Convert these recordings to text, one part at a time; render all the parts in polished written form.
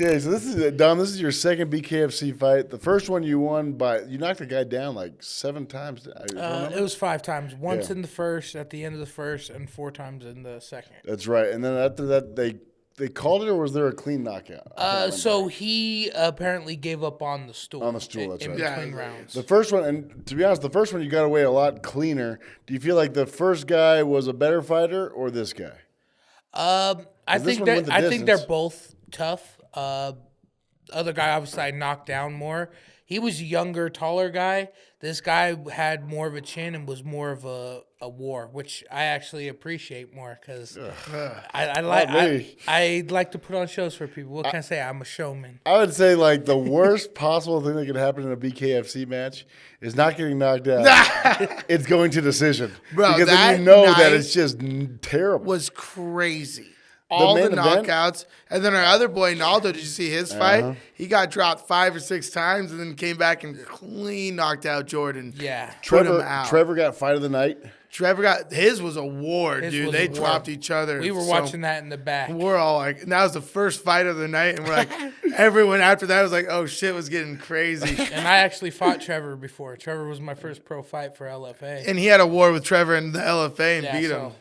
Okay, so this is Dom. This is your second BKFC fight. The first one you won you knocked the guy down like 7 times. It was 5 times. Once in the first, at the end of the first, and 4 times in the second. That's right. And then after that, they called it, or was there a clean knockout? So he apparently gave up on the stool. On the stool, that's right. In between rounds. The first one, and to be honest, the first one you got away a lot cleaner. Do you feel like the first guy was a better fighter or this guy? I think they're both tough. Other guy obviously I knocked down more. He was a younger, taller guy. This guy had more of a chin and was more of a war, which I actually appreciate more because I like to put on shows for people. What can I say? I'm a showman. I would say like the worst possible thing that could happen in a BKFC match is not getting knocked out. It's going to decision, bro. Because then you know that it's just terrible. Was crazy. All the knockouts. And then our other boy, Naldo, did you see his fight? He got dropped 5 or 6 times and then came back and clean knocked out Jordan. Yeah. Trevor, put him out. Trevor got fight of the night. His was a war, dude. They dropped each other. We were watching that in the back. We're all like, and that was the first fight of the night. And we're like, everyone after that was like, oh, shit was getting crazy. And I actually fought Trevor before. Trevor was my first pro fight for LFA. And he had a war with Trevor in the LFA and beat him.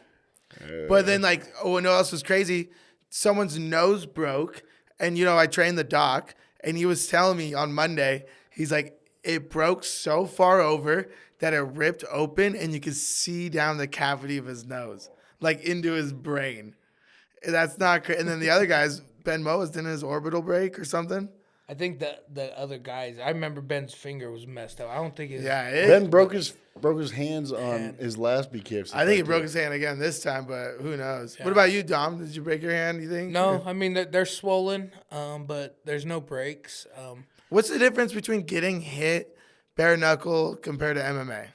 But then, like, you know what else was crazy? Someone's nose broke, and, I trained the doc, and he was telling me on Monday, he's like, it broke so far over that it ripped open, and you could see down the cavity of his nose, like, into his brain. That's not crazy. And then the other guys, Ben Moas, didn't his orbital break or something? I think the other guys. I remember Ben's finger was messed up. I don't think his. Yeah, Ben broke his hands on his last BKFC. I think he broke his hand again this time, but who knows? Yeah. What about you, Dom? Did you break your hand? You think? No, I mean they're swollen, but there's no breaks. What's the difference between getting hit bare knuckle compared to MMA?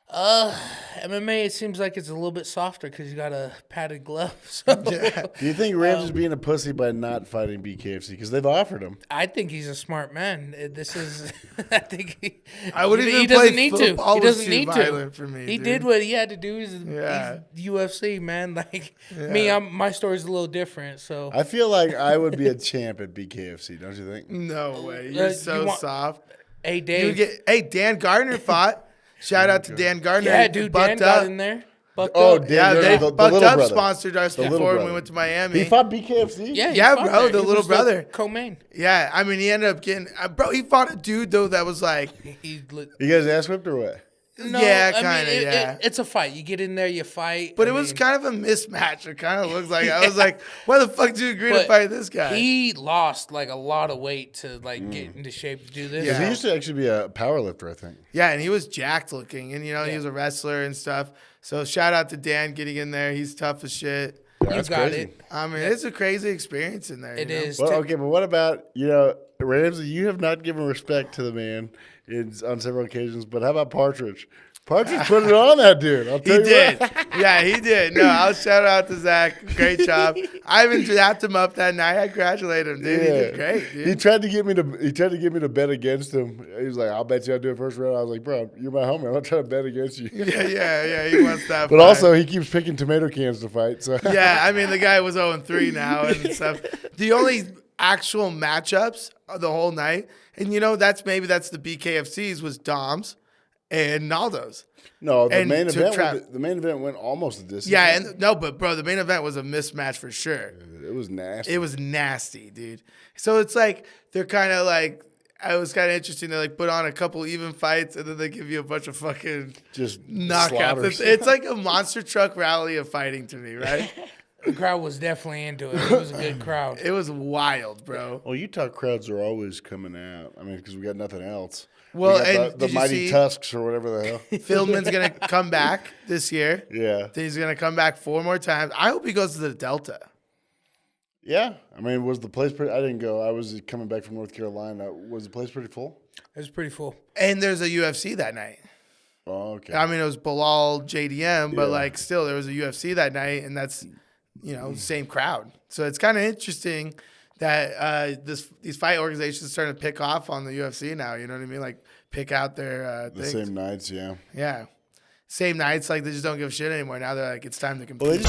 MMA, it seems like it's a little bit softer because you got a padded glove. So. Yeah. Do you think Rams is being a pussy by not fighting BKFC? Because they've offered him. I think he's a smart man. I think he doesn't need to. He doesn't need to. For me, he did what he had to do. He's UFC, man. Like me, my story's a little different. So I feel like I would be a champ at BKFC. Don't you think? No way. You're so soft. Hey, Dave. Dan Gardner fought. Shout out to Dan Gardner. Yeah, dude, Dan got in there. Dan Gardner, the Bucked Up sponsored us before we went to Miami. He fought BKFC? Yeah, bro, the little brother. Co-main. Yeah, I mean, he ended up getting... bro, he fought a dude, though, that was like... You guys ass whipped or what? No, yeah, kind of, yeah. It's a fight. You get in there, you fight. But it was kind of a mismatch. It kind of looks like... I was like, why the fuck did you agree to fight this guy? He lost, like, a lot of weight to, like, get into shape to do this. Yeah, he used to actually be a power lifter, I think. Yeah, and he was jacked looking. And, he was a wrestler and stuff. So shout out to Dan getting in there. He's tough as shit. Yeah, you got crazy. it. I mean, it's a crazy experience in there. It is. Well, okay, but what about, Ramsey, you have not given respect to the man on several occasions, but how about Partridge? Partridge put it on that dude. I'll tell you did. what. Yeah, he did. No, I'll shout out to Zach. Great job. I even tapped him up that night. I congratulate him, dude. Yeah. He did great, dude. He tried to get me to bet against him. He was like, I'll bet you I'll do it first round. I was like, bro, you're my homie. I'm not trying to bet against you. Yeah. He wants that. But also, he keeps picking tomato cans to fight. So yeah, I mean, the guy was 0-3 now and stuff. The only actual matchups of the whole night, and that's the BKFC's, was Dom's and Naldo's. No, the main event went almost a distance. Yeah, but bro, the main event was a mismatch for sure. It was nasty. It was nasty, dude. So it's like they're kind of like, it was kind of interesting. They like put on a couple even fights and then they give you a bunch of fucking just knockouts. It's like a monster truck rally of fighting to me, right? The crowd was definitely into it. It was a good crowd. It was wild, bro. Well, Utah crowds are always coming out. I mean, because we got nothing else. Well, and the Mighty Tusks or whatever the hell. Philman's going to come back this year. Yeah. He's going to come back 4 more times. I hope he goes to the Delta. Yeah. I mean, was the place pretty... I didn't go. I was coming back from North Carolina. Was the place pretty full? It was pretty full. And there's a UFC that night. Oh, okay. I mean, it was Bilal, JDM, but like still there was a UFC that night, and that's, same crowd. So it's kind of interesting that these fight organizations are starting to pick off on the UFC now. You know what I mean? Like pick out their the things. same nights, yeah. Yeah. Same nights, like they just don't give a shit anymore. Now they're like, it's time to compete.